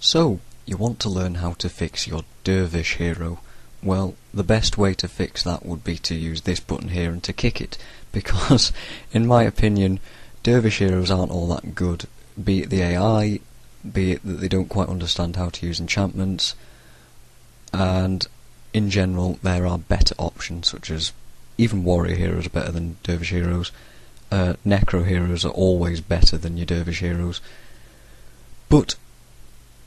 So, you want to learn how to fix your Dervish hero. Well, the best way to fix that would be to use this button here and to kick it, because, in my opinion, Dervish heroes aren't all that good, be it the AI, be it that they don't quite understand how to use enchantments, and in general there are better options, such as even warrior heroes are better than Dervish heroes, necro heroes are always better than your Dervish heroes, but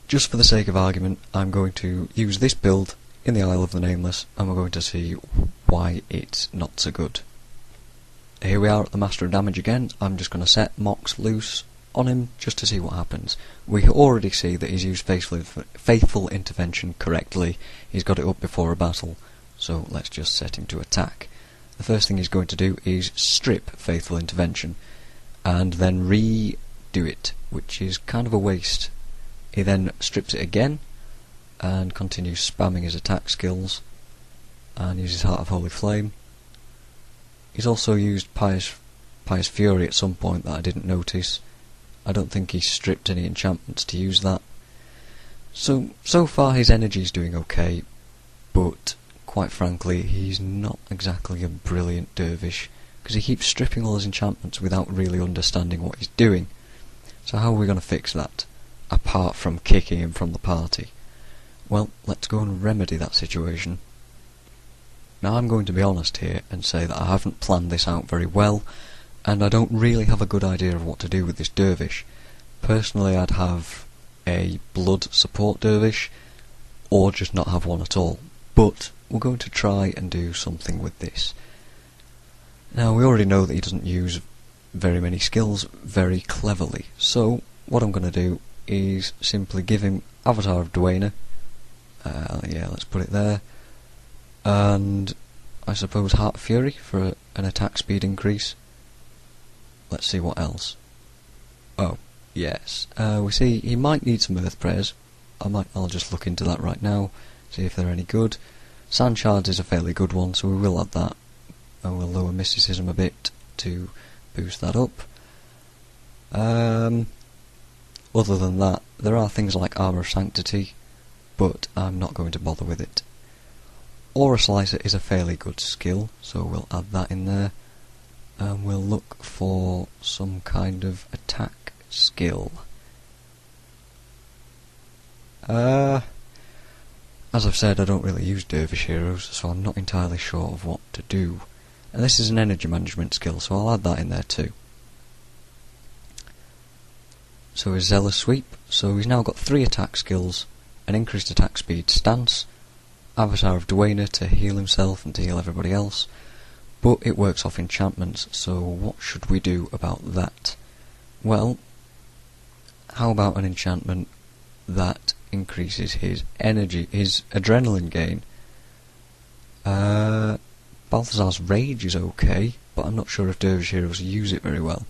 just for the sake of argument, I'm going to use this build in the Isle of the Nameless, and we're going to see why it's not so good. Here we are at the Master of Damage again. I'm just going to set Mox loose on him just to see what happens. We already see that he's used Faithful Intervention correctly. He's got it up before a battle, so let's just set him to attack. The first thing he's going to do is strip Faithful Intervention, and then redo it, which is kind of a waste. He then strips it again, and continues spamming his attack skills, and uses Heart of Holy Flame. He's also used Pious Fury at some point that I didn't notice. I don't think he stripped any enchantments to use that. So far his energy's doing okay, but quite frankly he's not exactly a brilliant Dervish, because he keeps stripping all his enchantments without really understanding what he's doing. So how are we going to fix that, apart from kicking him from the party? Well, let's go and remedy that situation. Now I'm going to be honest here and say that I haven't planned this out very well, and I don't really have a good idea of what to do with this Dervish. Personally, I'd have a blood support Dervish, or just not have one at all, but we're going to try and do something with this. Now, we already know that he doesn't use very many skills very cleverly, so what I'm going to do is simply give him Avatar of Dwayne. Yeah, let's put it there. And I suppose Heart of Fury for an attack speed increase. Let's see what else. Oh, yes. We see he might need some Earth Prayers. I'll just look into that right now, see if they're any good. Sand Shards is a fairly good one, so we will add that. And we'll lower Mysticism a bit to boost that up. Other than that, there are things like Armour of Sanctity, but I'm not going to bother with it. Aura Slicer is a fairly good skill, so we'll add that in there. And we'll look for some kind of attack skill. As I've said, I don't really use Dervish heroes, so I'm not entirely sure of what to do. And this is an energy management skill, so I'll add that in there too. So his Zealous Sweep, so he's now got 3 attack skills, an increased attack speed stance, Avatar of Dwayne to heal himself and to heal everybody else, but it works off enchantments, so what should we do about that? Well, how about an enchantment that increases his energy, his adrenaline gain? Balthazar's Rage is okay, but I'm not sure if Dervish heroes use it very well.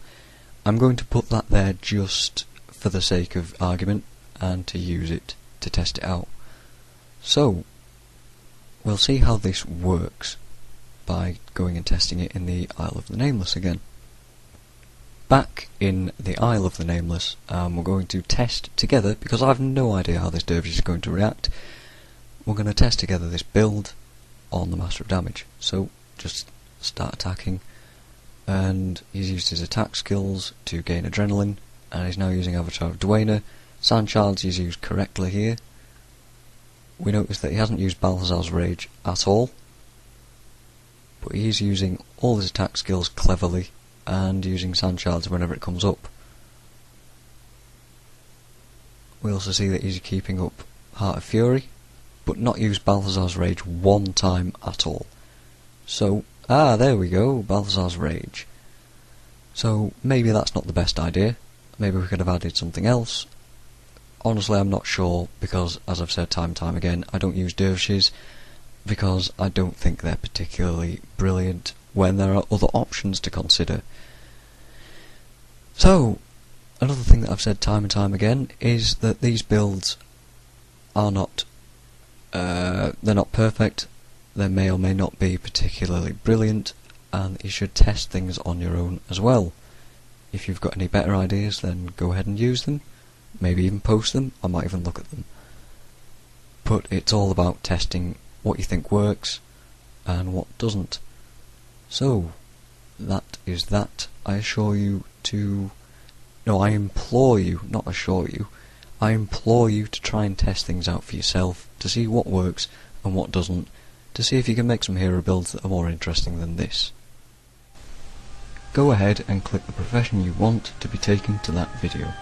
I'm going to put that there just for the sake of argument, and to use it to test it out. So, we'll see how this works by going and testing it in the Isle of the Nameless again. Back in the Isle of the Nameless, we're going to test together, because I have no idea how this Dervish is going to react. We're going to test together this build on the Master of Damage. So, just start attacking, and he's used his attack skills to gain adrenaline, and he's now using Avatar of Dwayne. Sand Shards he's used correctly here. We notice that he hasn't used Balthazar's Rage at all, but he's using all his attack skills cleverly, and using Sand Shards whenever it comes up. We also see that he's keeping up Heart of Fury, but not used Balthazar's Rage one time at all. So, there we go, Balthazar's Rage. So, maybe that's not the best idea. Maybe we could have added something else. Honestly, I'm not sure, because, as I've said time and time again, I don't use Dervishes, because I don't think they're particularly brilliant when there are other options to consider. So, another thing that I've said time and time again is that these builds are not, they're not perfect. They may or may not be particularly brilliant, and you should test things on your own as well. If you've got any better ideas, then go ahead and use them. maybe even post them, I might even look at them. But it's all about testing what you think works and what doesn't. So, that is that. I implore you, not assure you, I implore you to try and test things out for yourself, to see what works and what doesn't, to see if you can make some hero builds that are more interesting than this. Go ahead and click the profession you want to be taken to that video.